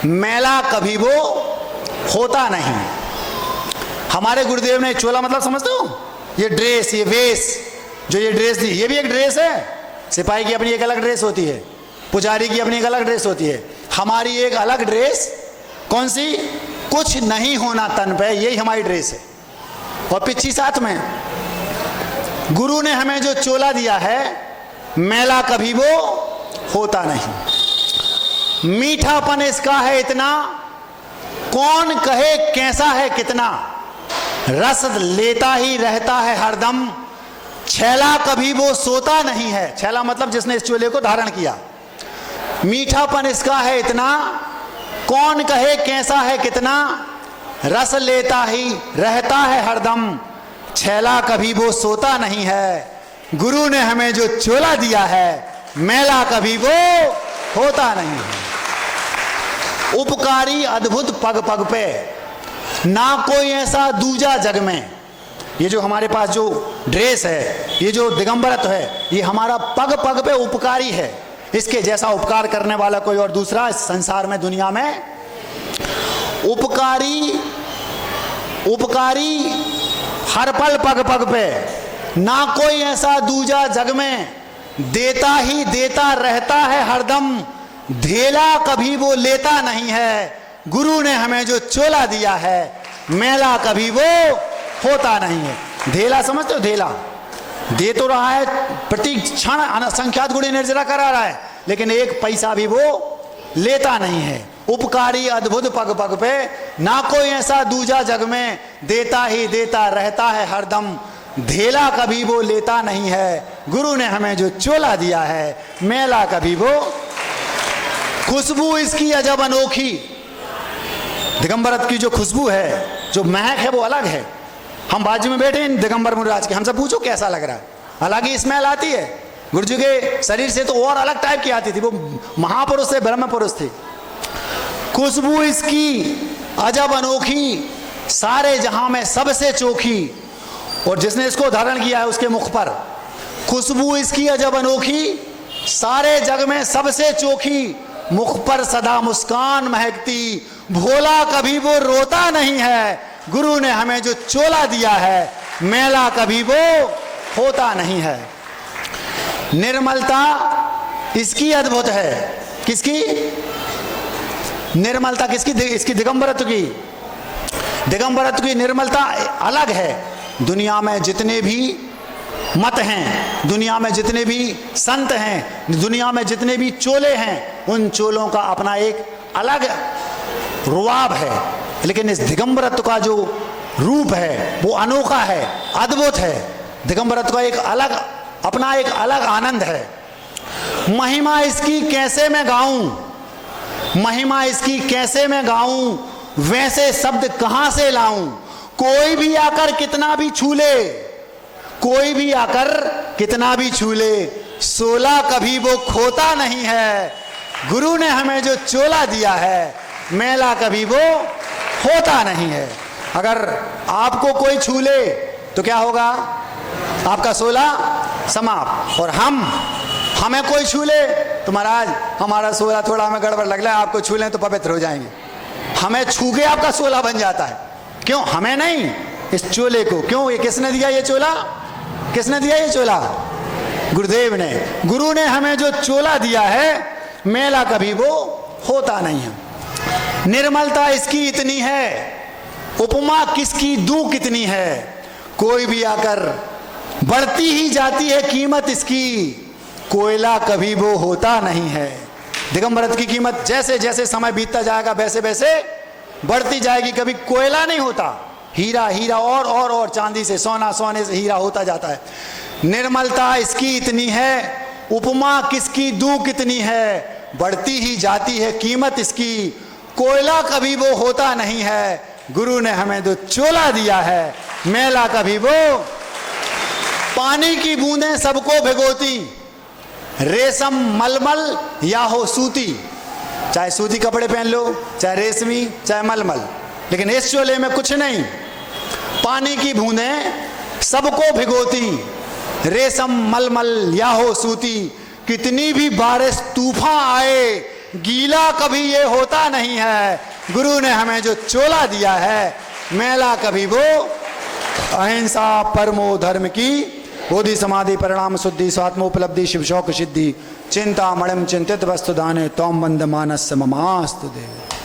मैला कभी वो होता नहीं। हमारे गुरुदेव ने चोला मतलब समझते हो, ये ड्रेस, ये वेश, जो ये ड्रेस दी, ये भी एक ड्रेस है। सिपाही की अपनी एक अलग ड्रेस होती है, पुजारी की अपनी एक अलग ड्रेस होती है, हमारी एक अलग ड्रेस। कौन सी? कुछ नहीं होना तन पे, यही हमारी ड्रेस है। और पिछी साथ में गुरु ने हमें जो चोला दिया है, मैला कभी वो होता नहीं। मीठापन इसका है इतना, कौन कहे कैसा है कितना, रस लेता ही रहता है हरदम, छैला कभी वो सोता नहीं है। छैला मतलब जिसने इस चोले को धारण किया। मीठापन इसका है इतना, कौन कहे कैसा है कितना, रस लेता ही रहता है हरदम, छैला कभी वो सोता नहीं है। गुरु ने हमें जो चोला दिया है, मैला कभी वो होता नहीं है। उपकारी अद्भुत पग पग पे, ना कोई ऐसा दूजा जग में। ये जो हमारे पास जो ड्रेस है, ये जो दिगंबरत्व है, ये हमारा पग पग पे उपकारी है। इसके जैसा उपकार करने वाला कोई और दूसरा इस संसार में, दुनिया में उपकारी हर पल पग पग पे, ना कोई ऐसा दूजा जग में, देता ही देता रहता है हरदम, धेला कभी वो लेता नहीं है। गुरु ने हमें जो चोला दिया है, मैला कभी वो होता नहीं है। धेला समझते हो? धेला दे तो रहा है, प्रति क्षण असंख्यात गुणी निर्जरा करा रहा है, लेकिन एक पैसा भी वो लेता नहीं है। उपकारी अद्भुत पग पग पे, ना कोई ऐसा दूजा जग में, देता ही देता रहता है हरदम, धेला कभी वो लेता नहीं है। गुरु ने हमें जो चोला दिया है, मैला कभी वो। खुशबू इसकी अजब अनोखी, दिगंबरत्व की जो खुशबू है, जो महक है, वो अलग है। हम बाजू में बैठे हैं दिगंबर मुनिराज के, हमसे पूछो कैसा लग रहा है, अलग ही स्मेल आती है। गुरु जी के शरीर से तो और अलग टाइप की आती थी, वो महापुरुष थे, ब्रह्म पुरुष थे। खुशबू इसकी अजब अनोखी, सारे जहां में सबसे चोखी। और जिसने इसको धारण किया है उसके मुख पर, खुशबू इसकी अजब अनोखी, सारे जग में सबसे चोखी, मुख पर सदा मुस्कान महकती, भोला कभी वो रोता नहीं है। गुरु ने हमें जो चोला दिया है, मैला कभी वो होता नहीं है। निर्मलता इसकी अद्भुत है। किसकी निर्मलता? किसकी? इसकी दिगंबरत्व की। दिगंबरत्व की निर्मलता अलग है। दुनिया में जितने भी मत हैं, दुनिया में जितने भी संत हैं, दुनिया में जितने भी चोले हैं, उन चोलों का अपना एक अलग रुआब है, लेकिन इस दिगंबरत्व का जो रूप है वो अनोखा है, अद्भुत है। दिगंबरत्व का एक अलग, अपना एक अलग आनंद है। महिमा इसकी कैसे मैं गाऊं, महिमा इसकी कैसे मैं गाऊं, वैसे शब्द कहां से लाऊं। कोई भी आकर कितना भी छू ले, कोई भी आकर कितना भी छू ले, सोला कभी वो खोता नहीं है। गुरु ने हमें जो चोला दिया है, मैला कभी वो होता नहीं है। अगर आपको कोई छू ले तो क्या होगा? आपका सोला समाप्त। और हमें कोई छू ले तो महाराज हमारा सोला थोड़ा हमें गड़बड़ लग रहा है, आपको छू लें तो पवित्र हो जाएंगे। हमें छू के आपका सोला बन जाता है। क्यों? हमें नहीं, इस चोले को। क्यों? ये किसने दिया ये चोला? किसने दिया ये चोला? गुरुदेव ने। गुरु ने हमें जो चोला दिया है, मैला कभी वो होता नहीं है। निर्मलता इसकी इतनी है, उपमा किसकी दूं कितनी है। कोई भी आकर बढ़ती ही जाती है कीमत इसकी, कोयला कभी वो होता नहीं है। दिगंबरत्व की कीमत जैसे जैसे समय बीतता जाएगा वैसे वैसे बढ़ती जाएगी। कभी कोयला नहीं होता, हीरा हीरा और चांदी से, सोना सोने से हीरा होता जाता है। निर्मलता इसकी इतनी है, उपमा किसकी दूं कितनी है, बढ़ती ही जाती है कीमत इसकी, कोयला कभी वो होता नहीं है। गुरु ने हमें जो चोला दिया है, मैला कभी वो। पानी की बूंदें सबको भिगोती, रेशम मलमल या हो सूती। चाहे सूती कपड़े पहन लो, चाहे रेशमी, चाहे मलमल, लेकिन इस चोले में कुछ नहीं। पानी की बूंदें सबको भिगोती, रेशम मलमल या हो सूती। कितनी भी बारिश तूफान आए, गीला कभी ये होता नहीं है, गुरु ने हमें जो चोला दिया है, मैला कभी वो अहिंसा परमो धर्म की, बोधि समाधि परिणाम शुद्धि स्वात्मोपलब्धि शिव शौक सिद्धि, चिंता मणिम चिंतित वस्तु दाने तौम बंद मानस ममास्तु देव।